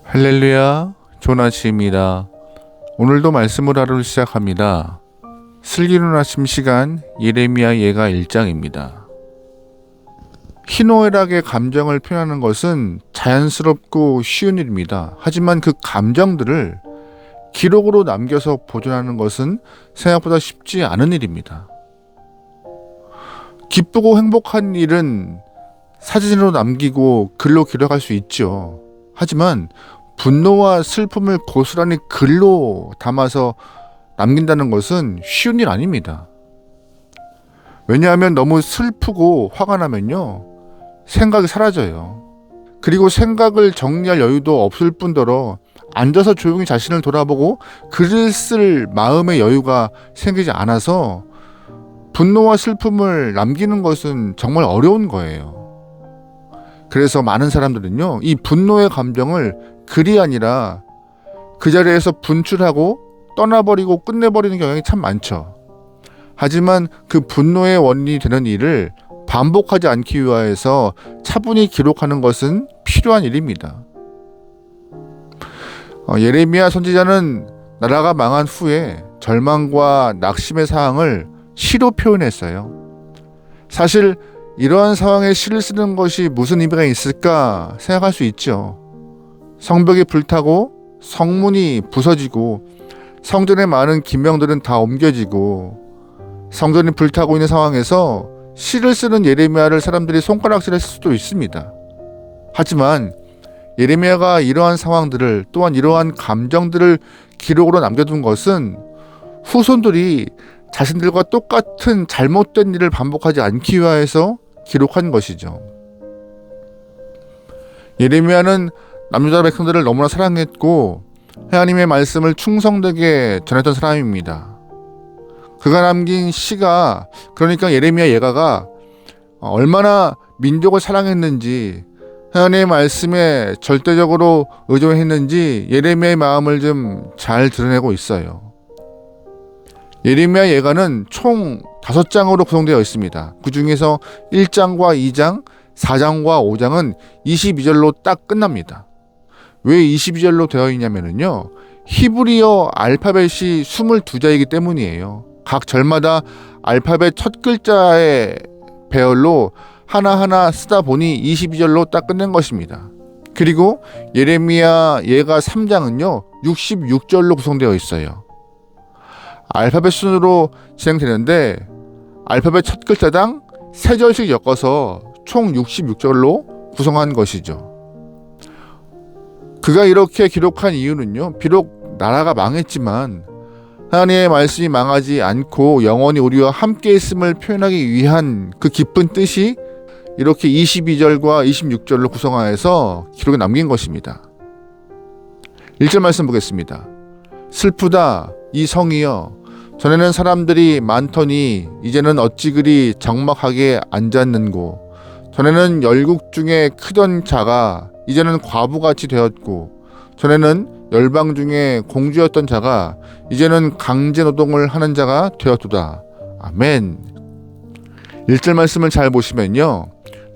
할렐루야, 좋은 아침입니다. 오늘도 말씀을 하루를 시작합니다. 슬기로운 아침 시간 예레미야 예가 1장입니다. 희노애락의 감정을 표현하는 것은 자연스럽고 쉬운 일입니다. 하지만 그 감정들을 기록으로 남겨서 보존하는 것은 생각보다 쉽지 않은 일입니다. 기쁘고 행복한 일은 사진으로 남기고 글로 기록할 수 있죠. 하지만 분노와 슬픔을 고스란히 글로 담아서 남긴다는 것은 쉬운 일 아닙니다. 왜냐하면 너무 슬프고 화가 나면요, 생각이 사라져요. 그리고 생각을 정리할 여유도 없을 뿐더러 앉아서 조용히 자신을 돌아보고 글을 쓸 마음의 여유가 생기지 않아서 분노와 슬픔을 남기는 것은 정말 어려운 거예요. 그래서 많은 사람들은요, 이 분노의 감정을 글이 아니라 그 자리에서 분출하고 떠나버리고 끝내버리는 경향이 참 많죠. 하지만 그 분노의 원인이 되는 일을 반복하지 않기 위하여서 차분히 기록하는 것은 필요한 일입니다. 예레미야 선지자는 나라가 망한 후에 절망과 낙심의 상황을 시로 표현했어요. 사실 이러한 상황에 시를 쓰는 것이 무슨 의미가 있을까 생각할 수 있죠. 성벽이 불타고 성문이 부서지고 성전의 많은 기명들은 다 옮겨지고 성전이 불타고 있는 상황에서 시를 쓰는 예레미야를 사람들이 손가락질했을 수도 있습니다. 하지만 예레미야가 이러한 상황들을, 또한 이러한 감정들을 기록으로 남겨둔 것은 후손들이 자신들과 똑같은 잘못된 일을 반복하지 않기 위하여서 기록한 것이죠. 예레미야는 남유다 백성들을 너무나 사랑했고 하나님의 말씀을 충성되게 전했던 사람입니다. 그가 남긴 시가, 그러니까 예레미야 예가가 얼마나 민족을 사랑했는지, 하나님의 말씀에 절대적으로 의존했는지 예레미야의 마음을 좀 잘 드러내고 있어요. 예레미야 예가는 총 5장으로 구성되어 있습니다. 그 중에서 1장과 2장, 4장과 5장은 22절로 딱 끝납니다. 왜 22절로 되어 있냐면요, 히브리어 알파벳이 22자이기 때문이에요. 각 절마다 알파벳 첫 글자의 배열로 하나하나 쓰다 보니 22절로 딱 끝낸 것입니다. 그리고 예레미야 예가 3장은요 66절로 구성되어 있어요. 알파벳 순으로 진행되는데 알파벳 첫 글자당 3절씩 엮어서 총 66절로 구성한 것이죠. 그가 이렇게 기록한 이유는요, 비록 나라가 망했지만 하나님의 말씀이 망하지 않고 영원히 우리와 함께 있음을 표현하기 위한 그 깊은 뜻이 이렇게 22절과 26절로 구성하여서 기록에 남긴 것입니다. 1절 말씀 보겠습니다. 슬프다 이 성이여, 전에는 사람들이 많더니 이제는 어찌 그리 적막하게 앉았는고, 전에는 열국 중에 크던 자가 이제는 과부같이 되었고, 전에는 열방 중에 공주였던 자가 이제는 강제 노동을 하는 자가 되었도다. 아멘. 1절 말씀을 잘 보시면요,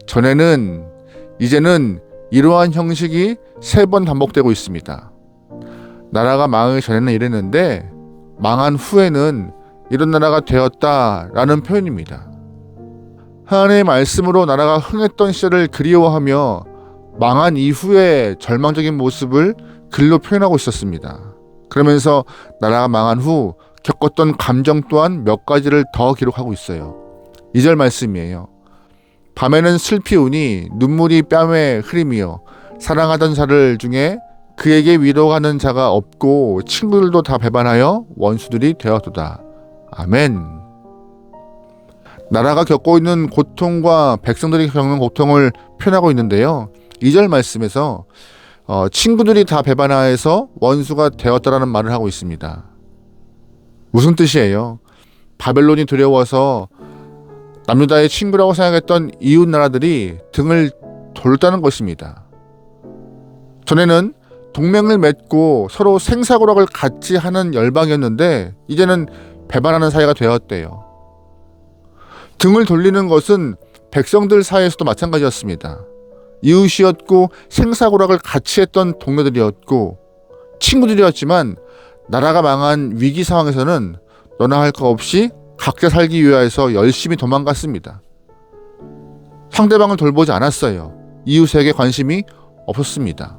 전에는, 이제는 이러한 형식이 3번 반복되고 있습니다. 나라가 망하기 전에는 이랬는데 망한 후에는 이런 나라가 되었다라는 표현입니다. 하나님의 말씀으로 나라가 흥했던 시절을 그리워하며 망한 이후의 절망적인 모습을 글로 표현하고 있었습니다. 그러면서 나라가 망한 후 겪었던 감정 또한 몇 가지를 더 기록하고 있어요. 2절 말씀이에요. 밤에는 슬피 우니 눈물이 뺨에 흐리며 사랑하던 자를 중에 그에게 위로하는 자가 없고 친구들도 다 배반하여 원수들이 되었도다. 아멘. 나라가 겪고 있는 고통과 백성들이 겪는 고통을 표현하고 있는데요, 2절 말씀에서 친구들이 다 배반하여서 원수가 되었다라는 말을 하고 있습니다. 무슨 뜻이에요? 바벨론이 두려워서 남유다의 친구라고 생각했던 이웃 나라들이 등을 돌렸다는 것입니다. 전에는 동맹을 맺고 서로 생사고락을 같이 하는 열방이었는데 이제는 배반하는 사이가 되었대요. 등을 돌리는 것은 백성들 사이에서도 마찬가지였습니다. 이웃이었고 생사고락을 같이 했던 동료들이었고 친구들이었지만 나라가 망한 위기 상황에서는 너나 할 거 없이 각자 살기 위해서 열심히 도망갔습니다. 상대방을 돌보지 않았어요. 이웃에게 관심이 없었습니다.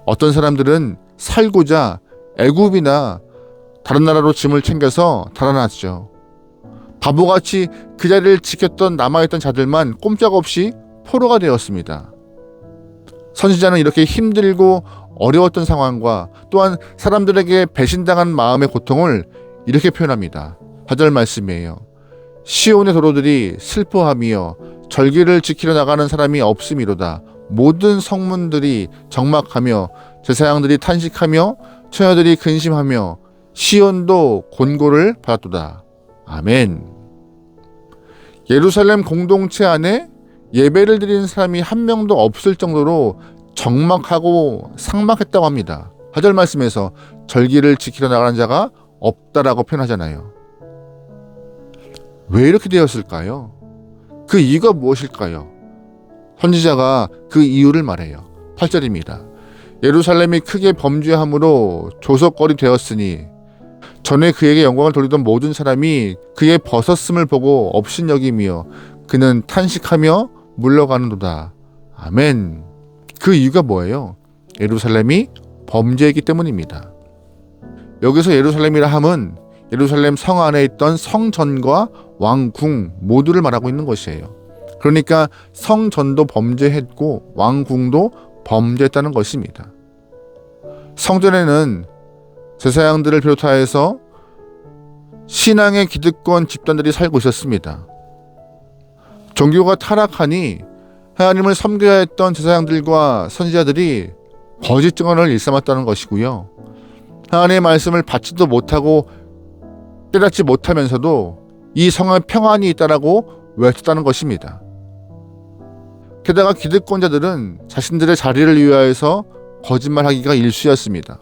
어떤 사람들은 살고자 애굽이나 다른 나라로 짐을 챙겨서 달아났죠. 바보같이 그 자리를 지켰던 남아있던 자들만 꼼짝없이 포로가 되었습니다. 선지자는 이렇게 힘들고 어려웠던 상황과 또한 사람들에게 배신당한 마음의 고통을 이렇게 표현합니다. 4절 말씀이에요. 시온의 도로들이 슬퍼하며 절기를 지키러 나가는 사람이 없음이로다. 모든 성문들이 적막하며 제사장들이 탄식하며 처녀들이 근심하며 시온도 곤고를 받았도다. 아멘. 예루살렘 공동체 안에 예배를 드리는 사람이 한 명도 없을 정도로 적막하고 삭막했다고 합니다. 4절 말씀에서 절기를 지키러 나가는 자가 없다라고 표현하잖아요. 왜 이렇게 되었을까요? 그 이유가 무엇일까요? 선지자가 그 이유를 말해요. 8절입니다. 예루살렘이 크게 범죄함으로 조석거리 되었으니 전에 그에게 영광을 돌리던 모든 사람이 그의 벗었음을 보고 업신여기며 그는 탄식하며 물러가는도다. 아멘. 그 이유가 뭐예요? 예루살렘이 범죄이기 때문입니다. 여기서 예루살렘이라 함은 예루살렘 성 안에 있던 성전과 왕궁 모두를 말하고 있는 것이에요. 그러니까 성전도 범죄했고 왕궁도 범죄했다는 것입니다. 성전에는 제사장들을 비롯하여서 신앙의 기득권 집단들이 살고 있었습니다. 종교가 타락하니 하나님을 섬겨야 했던 제사장들과 선지자들이 거짓 증언을 일삼았다는 것이고요. 하나님의 말씀을 받지도 못하고 깨닫지 못하면서도 이 성에 평안이 있다라고 외쳤다는 것입니다. 게다가 기득권자들은 자신들의 자리를 위하여서 거짓말하기가 일쑤였습니다.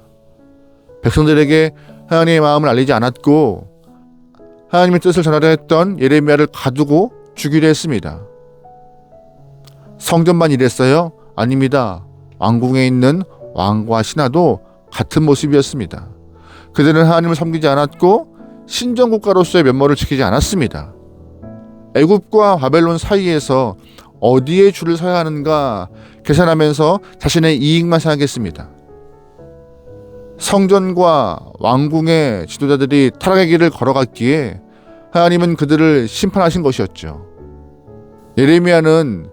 백성들에게 하나님의 마음을 알리지 않았고 하나님의 뜻을 전하려 했던 예레미야를 가두고 죽이려 했습니다. 성전만 이랬어요? 아닙니다. 왕궁에 있는 왕과 신하도 같은 모습이었습니다. 그들은 하나님을 섬기지 않았고 신정국가로서의 면모를 지키지 않았습니다. 애굽과 바벨론 사이에서 어디에 줄을 서야 하는가 계산하면서 자신의 이익만 생각했습니다. 성전과 왕궁의 지도자들이 타락의 길을 걸어갔기에 하나님은 그들을 심판하신 것이었죠. 예레미야는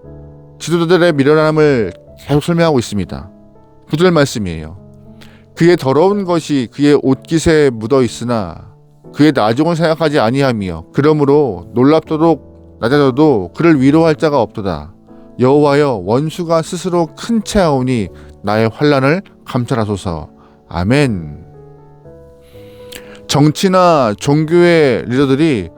지도자들의 미련함을 계속 설명하고 있습니다. 9절 말씀이에요. 그의 더러운 것이 그의 옷깃에 묻어 있으나 그의 나중을 생각하지 아니하며 그러므로 놀랍도록 낮아져도 그를 위로할 자가 없도다. 여호와여 원수가 스스로 큰 채하오니 나의 환난을 감찰하소서. 아멘. 정치나 종교의 리더들이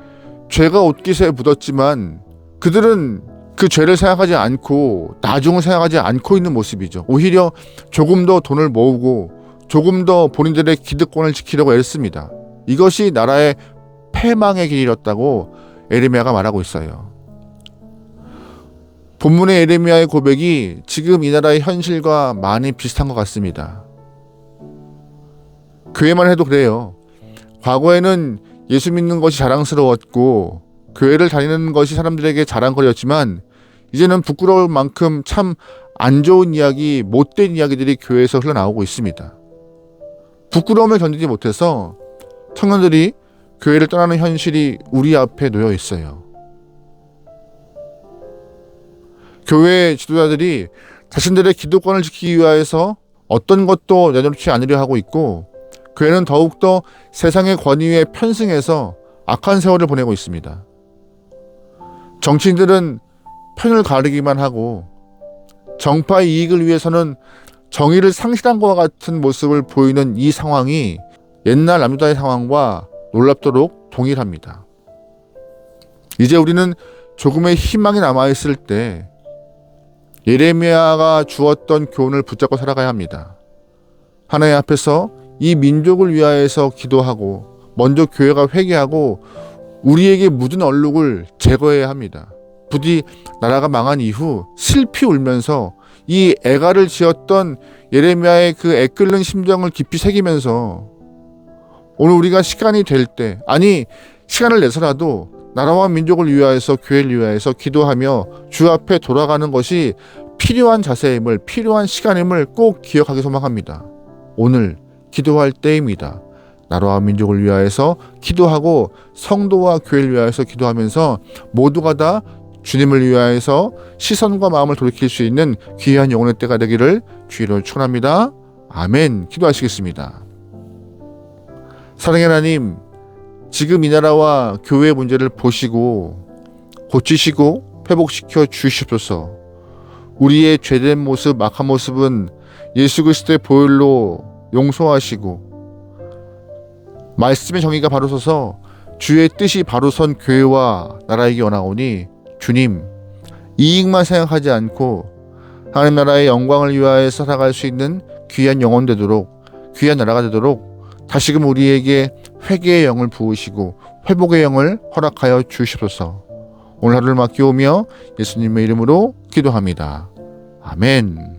죄가 옷깃에 묻었지만 그들은 그 죄를 생각하지 않고 나중을 생각하지 않고 있는 모습이죠. 오히려 조금 더 돈을 모으고 조금 더 본인들의 기득권을 지키려고 애썼습니다. 이것이 나라의 패망의 길이었다고 예레미야가 말하고 있어요. 본문의 예레미야의 고백이 지금 이 나라의 현실과 많이 비슷한 것 같습니다. 교회만 해도 그래요. 과거에는 예수 믿는 것이 자랑스러웠고 교회를 다니는 것이 사람들에게 자랑거리였지만 이제는 부끄러울 만큼 참 안 좋은 이야기, 못된 이야기들이 교회에서 흘러나오고 있습니다. 부끄러움을 견디지 못해서 청년들이 교회를 떠나는 현실이 우리 앞에 놓여 있어요. 교회 지도자들이 자신들의 기득권을 지키기 위해서 어떤 것도 내놓지 않으려 하고 있고 교회는 더욱더 세상의 권위에 편승해서 악한 세월을 보내고 있습니다. 정치인들은 편을 가르기만 하고 정파의 이익을 위해서는 정의를 상실한 것과 같은 모습을 보이는 이 상황이 옛날 남유다의 상황과 놀랍도록 동일합니다. 이제 우리는 조금의 희망이 남아있을 때 예레미야가 주었던 교훈을 붙잡고 살아가야 합니다. 하나님 앞에서 이 민족을 위하여서 기도하고 먼저 교회가 회개하고 우리에게 묻은 얼룩을 제거해야 합니다. 부디 나라가 망한 이후 슬피 울면서 이 애가를 지었던 예레미야의 그 애끓는 심정을 깊이 새기면서 오늘 우리가 시간이 될 때, 아니 시간을 내서라도 나라와 민족을 위하여서, 교회를 위하여서 기도하며 주 앞에 돌아가는 것이 필요한 자세임을, 필요한 시간임을 꼭 기억하기 소망합니다. 오늘 기도할 때입니다. 나라와 민족을 위하여서 기도하고 성도와 교회를 위하여서 기도하면서 모두가 다 주님을 위하여서 시선과 마음을 돌이킬 수 있는 귀한 영혼의 때가 되기를 주의로 축원합니다. 아멘. 기도하시겠습니다. 사랑의 하나님, 지금 이 나라와 교회의 문제를 보시고 고치시고 회복시켜 주시옵소서. 우리의 죄된 모습, 악한 모습은 예수 그리스도의 보혈로 용서하시고 말씀의 정의가 바로 서서 주의 뜻이 바로 선 교회와 나라이기 원하오니 주님, 이익만 생각하지 않고 하나님 나라의 영광을 위하여 살아갈 수 있는 귀한 영혼 되도록, 귀한 나라가 되도록 다시금 우리에게 회개의 영을 부으시고 회복의 영을 허락하여 주시옵소서. 오늘 하루를 맡기오며 예수님의 이름으로 기도합니다. 아멘.